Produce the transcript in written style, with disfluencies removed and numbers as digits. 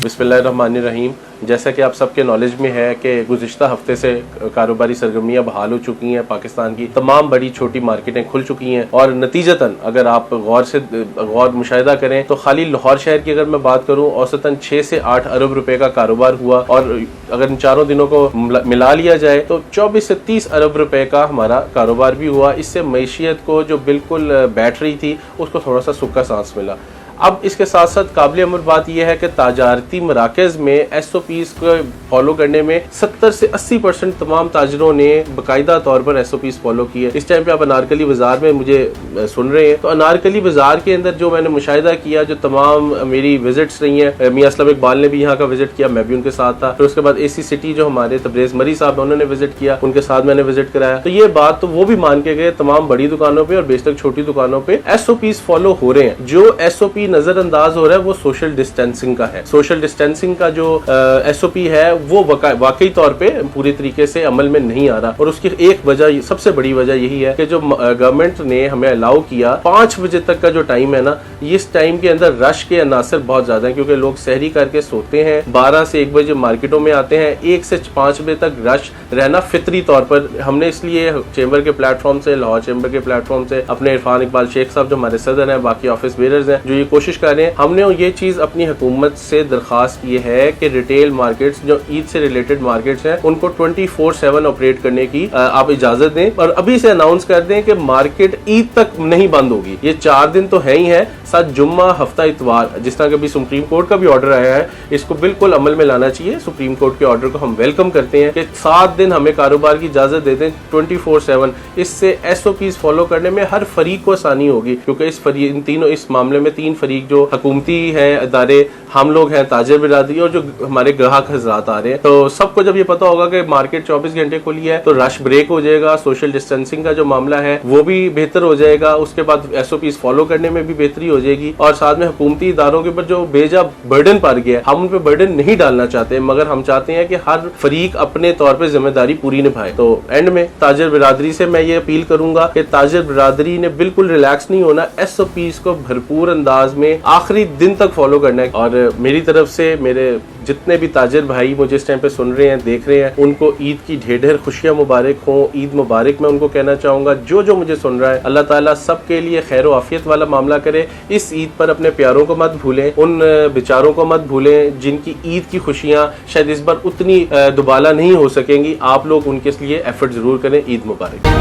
बिस्मिल्लाहिर्रहमानिर्रहीम। जैसा कि आप सबके नॉलेज में है कि गुज़िश्ता हफ्ते से कारोबारी सरगर्मियाँ बहाल हो चुकी हैं, पाकिस्तान की तमाम बड़ी छोटी मार्केटें खुल चुकी हैं और नतीजतन अगर आप गौर मुशाहिदा करें तो खाली लाहौर शहर की अगर मैं बात करूँ औसतन 6 से 8 अरब रुपए का कारोबार हुआ और अगर इन चारों दिनों को मिला लिया जाए तो 24 से 30 अरब रुपए का हमारा कारोबार भी हुआ। इससे मईशियत को जो बिल्कुल बैठ रही थी उसको थोड़ा सा सूखा सांस मिला। अब इसके साथ साथ काबिल अमल बात यह है कि ताजारती मराकज़ में SOPs को फॉलो करने में 70 से 80% तमाम ताजरों ने बाकायदा तौर पर SOPs फॉलो किए। इस टाइम पे आप अनारकली बाज़ार में मुझे सुन रहे हैं तो अनारकली बाज़ार के अंदर जो मैंने मुशाहिदा किया, जो तमाम मेरी विजिट्स रही हैं, मियां असलम इकबाल ने भी यहाँ का विजिट किया, मैं भी उनके साथ था। फिर उसके बाद AC सिटी जो हमारे तबरेज़ मरी साहब उन्होंने विजिट किया, उनके साथ मैंने विजिट कराया। तो ये बात तो वो भी मान के गए तमाम बड़ी दुकानों पर और बेशतर छोटी दुकानों पर SOPs फॉलो हो रहे हैं। जो SOP नजरअंदाज हो रहा है वो सोशल डिस्टेंसिंग का है। सोशल डिस्टेंसिंग का जो SOP है वो वाकई तौर पे पूरी तरीके से अमल में नहीं आ रहा और उसकी एक वजह, सबसे बड़ी वजह यही है कि जो गवर्नमेंट ने हमें अलाउ किया 5 बजे तक का जो टाइम है ना, इस टाइम के अंदर रश के अनासर बहुत ज्यादा है क्योंकि लोग सहरी करके सोते हैं, 12 से 1 बजे मार्केटों में आते हैं, 1 से 5 बजे तक रश रहना फितरी तौर पर। हमने इसलिए चेंबर के प्लेटफॉर्म से, लाहौर चेंबर के प्लेटफॉर्म से, अपने इरफान इकबाल शेख साहब जो हमारे सदर हैं, बाकी ऑफिस बेयरर्स हैं जो ये कोशिश कर रहे हैं, हमने ये चीज अपनी हुकूमत से दरखास्त की है कि रिटेल मार्केट्स जो ईद से रिलेटेड मार्केट्स हैं उनको 24/7 ऑपरेट करने की आप इजाजत दें और अभी से अनाउंस कर दें कि मार्केट ईद तक नहीं बंद होगी। ये 4 दिन तो है ही है, साथ जुम्मा, हफ्ता, इतवार, जिस तरह के सुप्रीम कोर्ट का भी ऑर्डर आया है, इसको बिल्कुल अमल में लाना चाहिए। सुप्रीम कोर्ट के ऑर्डर को हम वेलकम करते हैं कि 7 दिन हमें कारोबार की इजाजत दे दें 24/7। इससे SOPs फॉलो करने में हर फरीक को आसानी होगी क्योंकि इस मामले में 3 फरीक जो हुकूमती है अदारे, हम लोग हैं, ताजिर बिरादरी और जो हमारे ग्राहक हजरात आ रहे हैं, तो सबको जब ये पता होगा कि मार्केट 24 घंटे खुली है तो रश ब्रेक हो जाएगा, सोशल डिस्टेंसिंग का जो मामला है वो भी बेहतर हो जाएगा, उसके बाद SOPs फॉलो करने में भी बेहतरी हो जाएगी और साथ में हुकूमती इदारों के ऊपर जो बेजा बर्डन पड़ गया हम उन पर बर्डन नहीं डालना चाहते, मगर हम चाहते हैं कि हर फरीक अपने तौर पर जिम्मेदारी पूरी निभाए। तो एंड में ताजिर बिरादरी से मैं ये अपील करूंगा कि ताजिर बिरादरी ने बिल्कुल रिलैक्स नहीं होना, SOPs को भरपूर अंदाज में आखिरी दिन तक फॉलो करना है। और मेरी तरफ से मेरे जितने भी ताजिर भाई मुझे इस टाइम पे सुन रहे हैं, देख रहे हैं, उनको ईद की ढेर ढेर खुशियां मुबारक हो, ईद मुबारक मैं उनको कहना चाहूंगा। जो मुझे सुन रहा है, अल्लाह ताला सबके लिए खैर आफियत वाला मामला करे। इस ईद पर अपने प्यारों को मत भूलें, उन बेचारों को मत भूलें जिनकी ईद की खुशियां शायद इस बार उतनी दुबाला नहीं हो सकेंगी। आप लोग उनके लिए एफर्ट जरूर करें। ईद मुबारक।